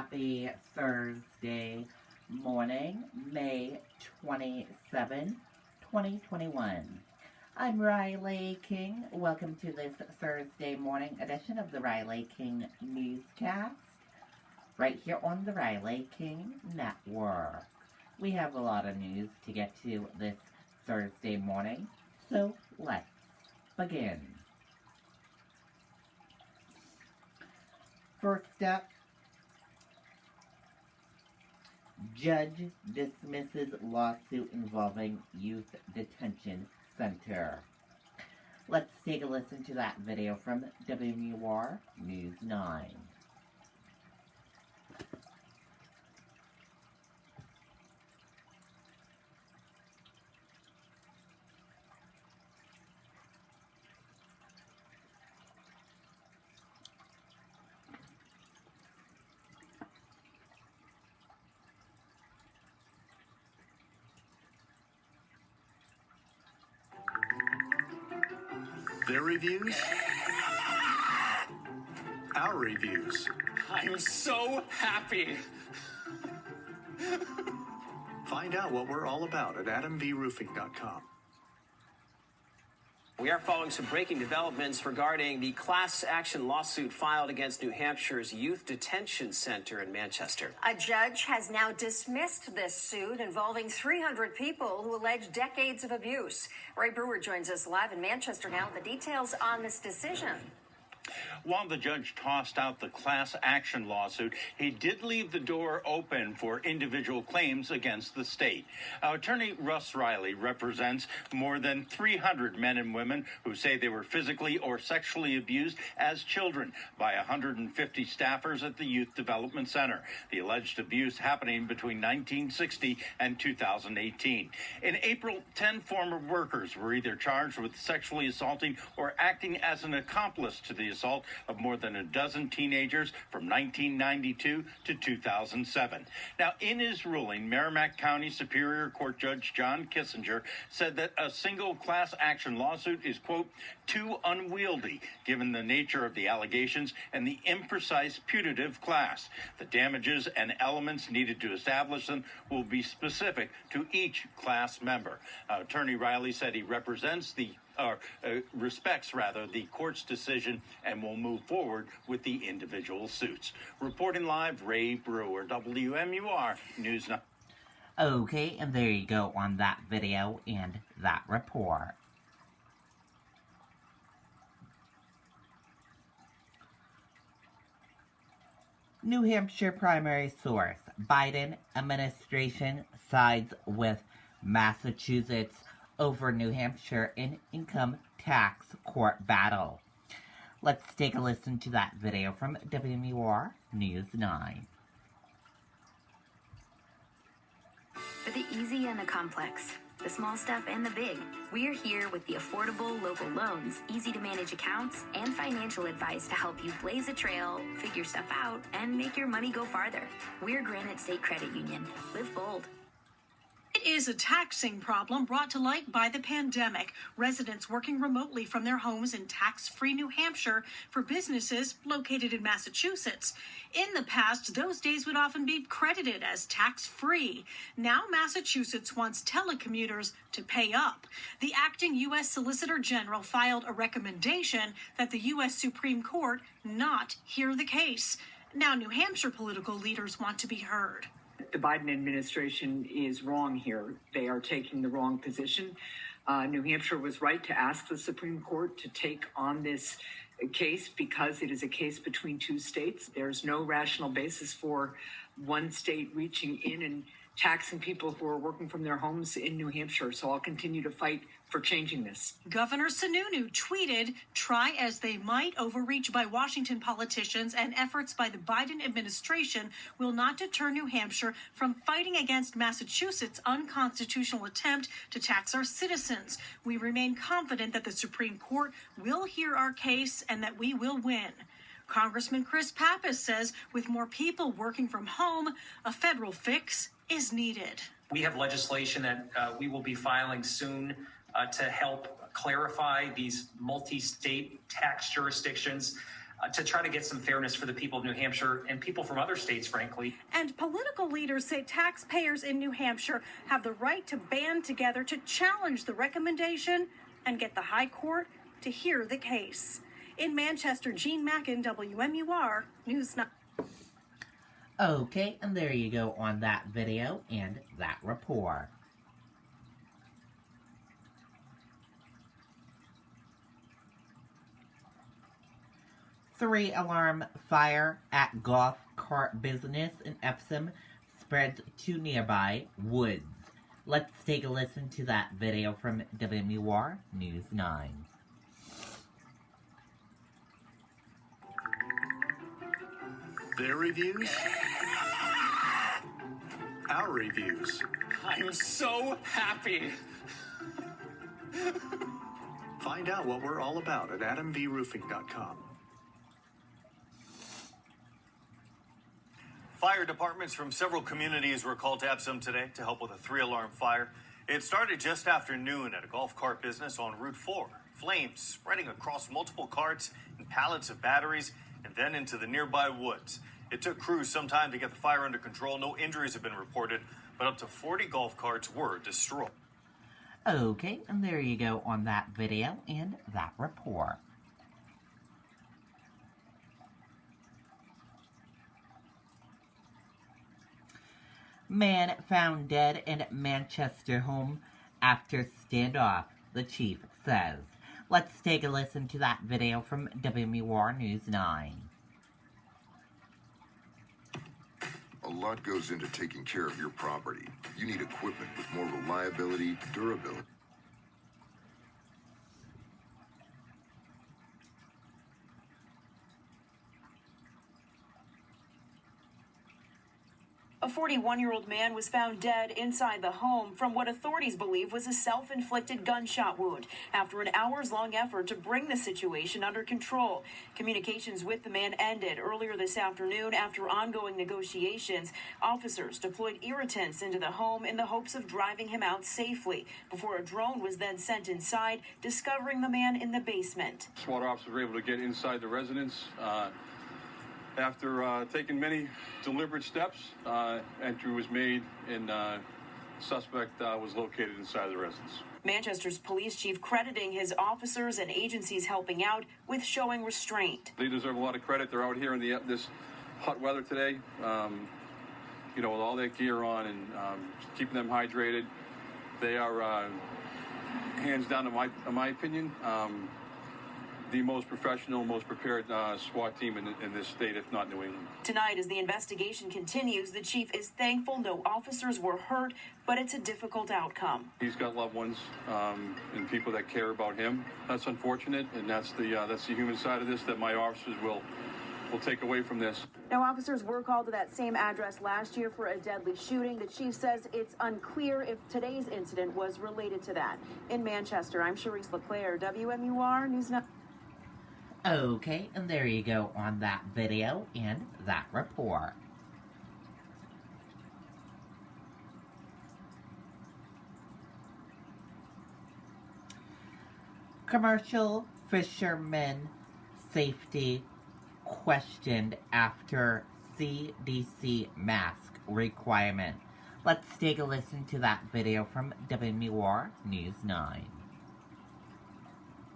Happy Thursday morning, May 27, 2021. I'm Riley King. Welcome to this Thursday morning edition of the Riley King Newscast, right here on the Riley King Network. We have a lot of news to get to this Thursday morning, so let's begin. First up, judge dismisses lawsuit involving youth detention center. Let's take a listen to that video from WMUR News 9. Their reviews, our reviews. I'm so happy. Find out what we're all about at adamvroofing.com. We are following some breaking developments regarding the class action lawsuit filed against New Hampshire's Youth Detention Center in Manchester. A judge has now dismissed this suit involving 300 people who allege decades of abuse. Ray Brewer joins us live in Manchester now with the details on this decision. While the judge tossed out the class action lawsuit, he did leave the door open for individual claims against the state. Attorney Russ Riley represents more than 300 men and women who say they were physically or sexually abused as children by 150 staffers at the Youth Development Center. The alleged abuse happening between 1960 and 2018. In April, 10 former workers were either charged with sexually assaulting or acting as an accomplice to the assault of more than a dozen teenagers from 1992 to 2007. Now, in his ruling, Merrimack County Superior Court Judge John Kissinger said that a single class action lawsuit is, quote, too unwieldy given the nature of the allegations and the imprecise putative class. The damages and elements needed to establish them will be specific to each class member. Attorney Riley said he represents respects the court's decision and will move forward with the individual suits. Reporting live, Ray Brewer, WMUR News 9. Okay, and there you go on that video and that report. New Hampshire primary source. Biden administration sides with Massachusetts over New Hampshire in income tax court battle. Let's take a listen to that video from WMUR News 9. For the easy and the complex, the small stuff and the big, we're here with the affordable local loans, easy to manage accounts, and financial advice to help you blaze a trail, figure stuff out, and make your money go farther. We're Granite State Credit Union. Live bold. It is a taxing problem brought to light by the pandemic. Residents working remotely from their homes in tax-free New Hampshire for businesses located in Massachusetts. In the past, those days would often be credited as tax-free. Now Massachusetts wants telecommuters to pay up. The acting U.S. Solicitor General filed a recommendation that the U.S. Supreme Court not hear the case. Now New Hampshire political leaders want to be heard. The Biden administration is wrong here. They are taking the wrong position. New Hampshire was right to ask the Supreme Court to take on this case because it is a case between two states. There's no rational basis for one state reaching in and taxing people who are working from their homes in New Hampshire. So I'll continue to fight for changing this. Governor Sununu tweeted, try as they might, overreach by Washington politicians and efforts by the Biden administration will not deter New Hampshire from fighting against Massachusetts' unconstitutional attempt to tax our citizens. We remain confident that the Supreme Court will hear our case and that we will win. Congressman Chris Pappas says with more people working from home, a federal fix is needed. We have legislation that we will be filing soon to help clarify these multi-state tax jurisdictions. to try to get some fairness for the people of New Hampshire and people from other states, frankly. And political leaders say taxpayers in New Hampshire have the right to band together to challenge the recommendation and get the High Court to hear the case. In Manchester, Jean Mackin, WMUR News 9. Okay, and there you go on that video and that report. Three-alarm fire at golf cart business in Epsom spreads to nearby woods. Let's take a listen to that video from WMUR News 9. Their reviews, our reviews. I'm so happy. Find out what we're all about at adamvroofing.com. Fire departments from several communities were called to Epsom today to help with a three-alarm fire. It started just after noon at a golf cart business on Route 4. Flames spreading across multiple carts and pallets of batteries and then into the nearby woods. It took crews some time to get the fire under control. No injuries have been reported, but up to 40 golf carts were destroyed. Okay, and there you go on that video and that report. Man found dead in Manchester home after standoff, the chief says. Let's take a listen to that video from WMUR News 9. A lot goes into taking care of your property. You need equipment with more reliability, durability. A 41-year-old man was found dead inside the home from what authorities believe was a self-inflicted gunshot wound after an hours-long effort to bring the situation under control. Communications with the man ended earlier this afternoon after ongoing negotiations. Officers deployed irritants into the home in the hopes of driving him out safely before a drone was then sent inside, discovering the man in the basement. SWAT officers were able to get inside the residence. After taking many deliberate steps, entry was made and suspect was located inside the residence. Manchester's police chief crediting his officers and agencies helping out with showing restraint. They deserve a lot of credit. They're out here in this hot weather today, with all their gear on and keeping them hydrated. They are, hands down, in my opinion, the most professional, most prepared SWAT team in this state, if not New England. Tonight, as the investigation continues, the chief is thankful no officers were hurt, but it's a difficult outcome. He's got loved ones and people that care about him. That's unfortunate, and that's the human side of this that my officers will take away from this. Now, officers were called to that same address last year for a deadly shooting. The chief says it's unclear if today's incident was related to that. In Manchester, I'm Charisse LeClaire, WMUR News 9. Okay, and there you go on that video and that report. Commercial fishermen safety questioned after CDC mask requirement. Let's take a listen to that video from WMUR News 9.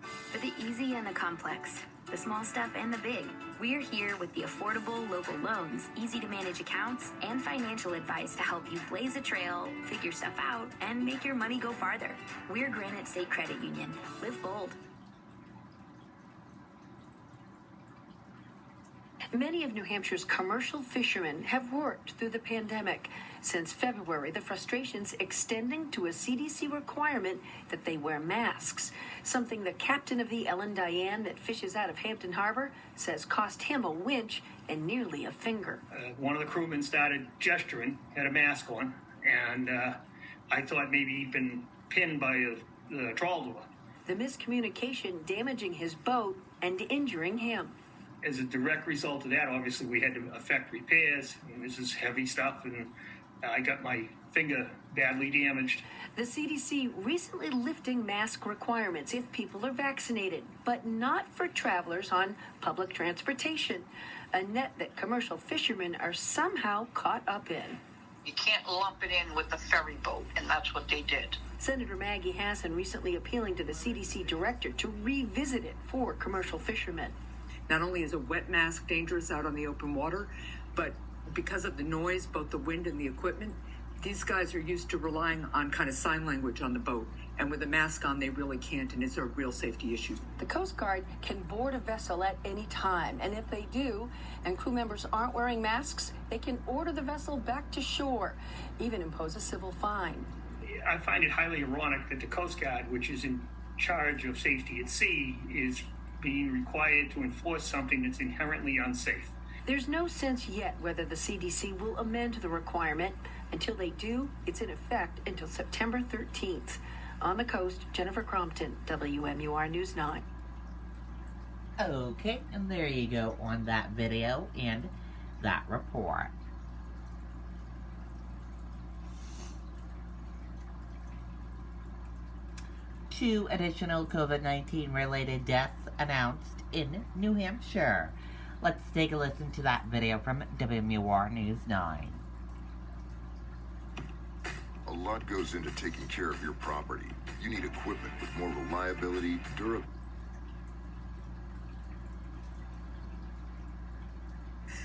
For the easy and the complex, the small stuff and the big, we're here with the affordable local loans, easy to manage accounts, and financial advice to help you blaze a trail, figure stuff out, and make your money go farther. We're Granite State Credit Union. Live bold. Many of New Hampshire's commercial fishermen have worked through the pandemic. Since February, the frustrations extending to a CDC requirement that they wear masks, something the captain of the Ellen Diane that fishes out of Hampton Harbor says cost him a winch and nearly a finger. One of the crewmen started gesturing, had a mask on, and I thought maybe he'd been pinned by the trawl door. The miscommunication damaging his boat and injuring him. As a direct result of that, obviously, we had to effect repairs. I mean, this is heavy stuff, and I got my finger badly damaged. The CDC recently lifting mask requirements if people are vaccinated, but not for travelers on public transportation, a net that commercial fishermen are somehow caught up in. You can't lump it in with the ferry boat, and that's what they did. Senator Maggie Hassan recently appealing to the CDC director to revisit it for commercial fishermen. Not only is a wet mask dangerous out on the open water, but because of the noise, both the wind and the equipment, these guys are used to relying on kind of sign language on the boat. And with a mask on, they really can't, and it's a real safety issue. The Coast Guard can board a vessel at any time, and if they do, and crew members aren't wearing masks, they can order the vessel back to shore, even impose a civil fine. I find it highly ironic that the Coast Guard, which is in charge of safety at sea, is being required to enforce something that's inherently unsafe. There's no sense yet whether the CDC will amend the requirement. Until they do, it's in effect until September 13th. On the coast, Jennifer Crompton, WMUR News 9. Okay, and there you go on that video and that report. Two additional COVID-19 related deaths announced in New Hampshire. Let's take a listen to that video from WMUR News 9. A lot goes into taking care of your property. You need equipment with more reliability, durability.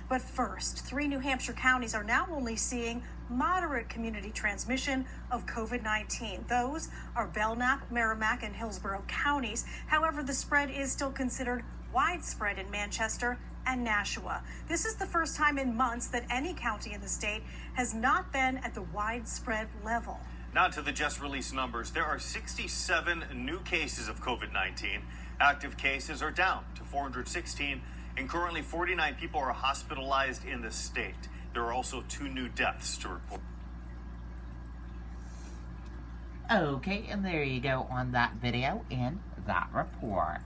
But first, 3 New Hampshire counties are now only seeing moderate community transmission of COVID-19. Those are Belknap, Merrimack, and Hillsborough counties. However, the spread is still considered widespread in Manchester and Nashua. This is the first time in months that any county in the state has not been at the widespread level. Now to the just released numbers. There are 67 new cases of COVID-19. Active cases are down to 416, and currently 49 people are hospitalized in the state. There are also 2 new deaths to report. Okay, and there you go on that video and that report.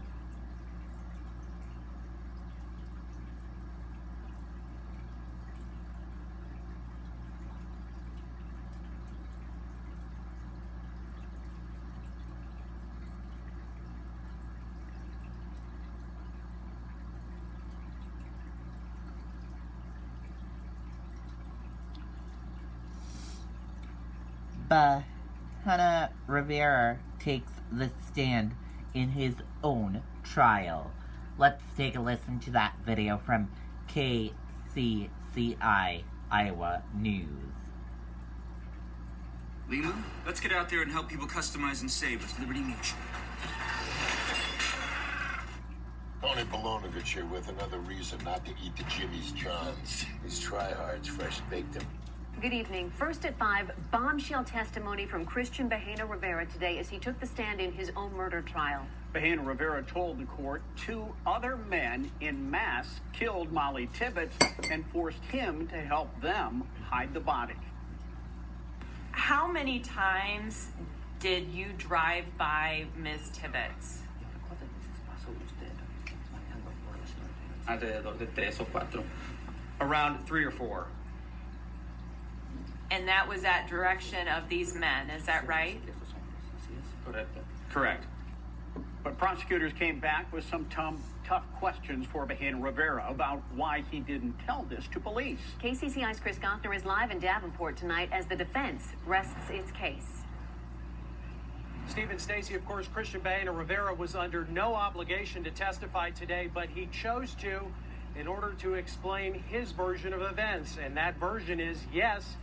Hannah Rivera takes the stand in his own trial. Let's take a listen to that video from KCCI Iowa News. Lima, let's get out there and help people customize and save with Liberty Mutual. Tony Balonovich here with another reason not to eat the Jimmy's Johns. These tryhards fresh baked them. Good evening. First at 5, bombshell testimony from Christian Bahena Rivera today as he took the stand in his own murder trial. Bahena Rivera told the court 2 other men in masks killed Molly Tibbetts and forced him to help them hide the body. How many times did you drive by Ms. Tibbetts? Alrededor de 3 o 4. Around 3 or 4. And that was at direction of these men, is that right? Correct. But prosecutors came back with some tough questions for Bahena Rivera about why he didn't tell this to police. KCCI's Chris Gothner is live in Davenport tonight as the defense rests its case. Stephen Stacey, of course, Christian Bahena Rivera was under no obligation to testify today, but he chose to in order to explain his version of events. And that version is, yes,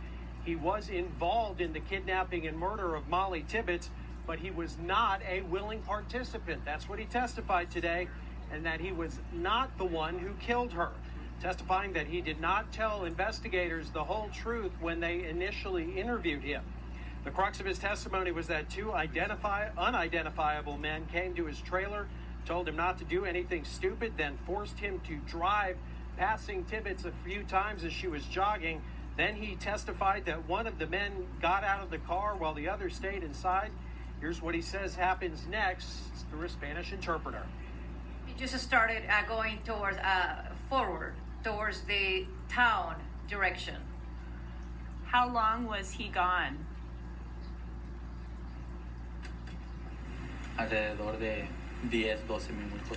he was involved in the kidnapping and murder of Molly Tibbetts, but he was not a willing participant. That's what he testified today, and that he was not the one who killed her, testifying that he did not tell investigators the whole truth when they initially interviewed him. The crux of his testimony was that 2 unidentifiable men came to his trailer, told him not to do anything stupid, then forced him to drive, passing Tibbetts a few times as she was jogging. Then he testified that one of the men got out of the car while the other stayed inside. Here's what he says happens next through a Spanish interpreter. He just started going towards forward, towards the town direction. How long was he gone? Alrededor de 10-12 minutos.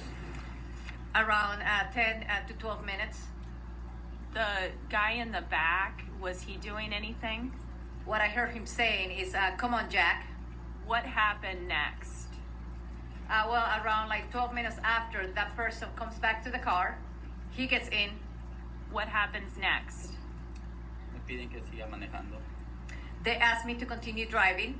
Around 10 to 12 minutes. The guy in the back, was he doing anything? What I heard him saying is, come on, Jack. What happened next? Well, around like 12 minutes after, that person comes back to the car. He gets in. What happens next? Me piden que siga manejando. They asked me to continue driving.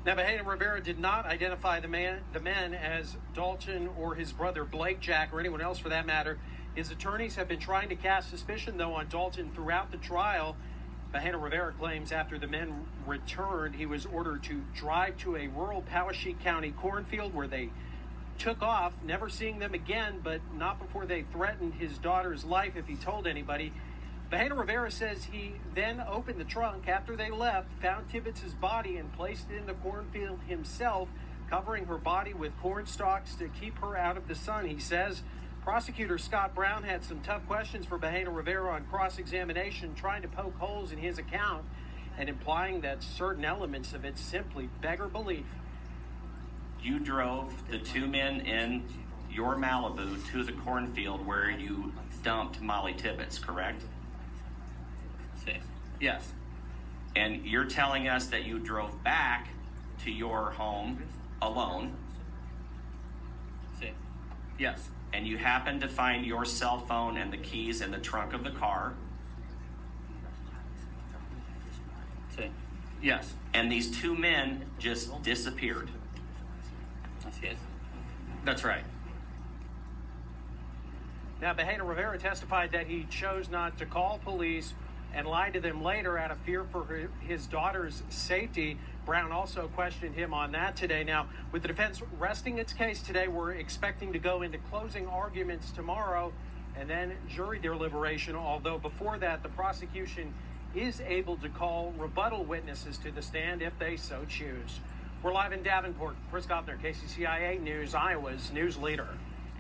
Now, Bahena Rivera did not identify the men as Dalton or his brother Blake, Jack, or anyone else for that matter. His attorneys have been trying to cast suspicion, though, on Dalton throughout the trial. Bahena Rivera claims after the men returned, he was ordered to drive to a rural Poweshiek County cornfield where they took off, never seeing them again, but not before they threatened his daughter's life if he told anybody. Bahena Rivera says he then opened the trunk after they left, found Tibbetts' body, and placed it in the cornfield himself, covering her body with corn stalks to keep her out of the sun. He says prosecutor Scott Brown had some tough questions for Bahena Rivera on cross-examination, trying to poke holes in his account and implying that certain elements of it simply beggar belief. You drove the two men in your Malibu to the cornfield where you dumped Molly Tibbetts, correct? Yes. And you're telling us that you drove back to your home alone? Yes. And you happened to find your cell phone and the keys in the trunk of the car? Yes. And these two men just disappeared? Así es. That's right. Now, Bahena Rivera testified that he chose not to call police and lied to them later out of fear for his daughter's safety. Brown also questioned him on that today. Now, with the defense resting its case today, we're expecting to go into closing arguments tomorrow and then jury deliberation, although before that, the prosecution is able to call rebuttal witnesses to the stand if they so choose. We're live in Davenport. Chris Goffner, KCCI News, Iowa's news leader.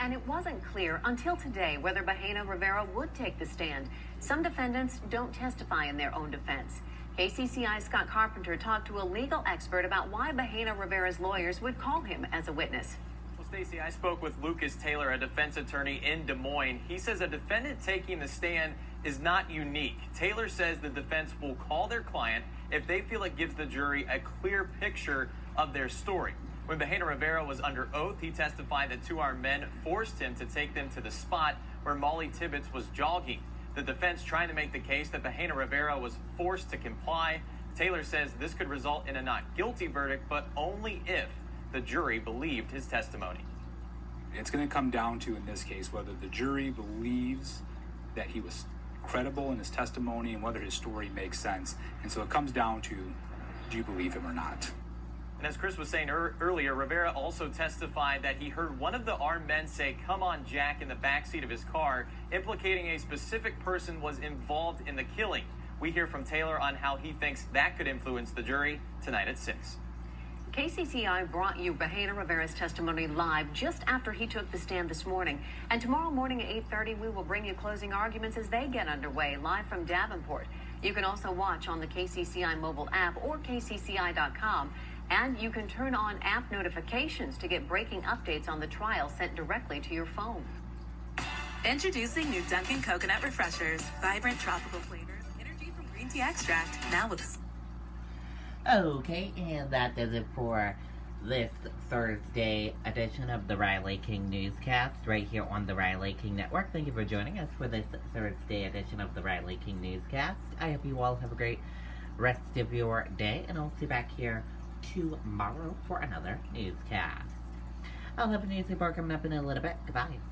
And it wasn't clear until today whether Bahena Rivera would take the stand. Some defendants don't testify in their own defense. KCCI's Scott Carpenter talked to a legal expert about why Bahena Rivera's lawyers would call him as a witness. Well, Stacey, I spoke with Lucas Taylor, a defense attorney in Des Moines. He says a defendant taking the stand is not unique. Taylor says the defense will call their client if they feel it gives the jury a clear picture of their story. When Bahena Rivera was under oath, he testified that two armed men forced him to take them to the spot where Molly Tibbetts was jogging. The defense trying to make the case that Bahena Rivera was forced to comply. Taylor says this could result in a not guilty verdict, but only if the jury believed his testimony. It's going to come down to, in this case, whether the jury believes that he was credible in his testimony and whether his story makes sense. And so it comes down to, do you believe him or not? And as Chris was saying earlier, Rivera also testified that he heard one of the armed men say, "Come on, Jack," in the backseat of his car, implicating a specific person was involved in the killing. We hear from Taylor on how he thinks that could influence the jury tonight at 6. KCCI brought you Bahena Rivera's testimony live just after he took the stand this morning. And tomorrow morning at 8:30, we will bring you closing arguments as they get underway, live from Davenport. You can also watch on the KCCI mobile app or kcci.com. And you can turn on app notifications to get breaking updates on the trial sent directly to your phone. Introducing new Dunkin' Coconut Refreshers. Vibrant tropical flavors, energy from green tea extract. Now with... Okay, and that does it for this Thursday edition of the Riley King Newscast right here on the Riley King Network. Thank you for joining us for this Thursday edition of the Riley King Newscast. I hope you all have a great rest of your day, and I'll see you back here tomorrow for another newscast. I'll have a news report coming up in a little bit. Goodbye.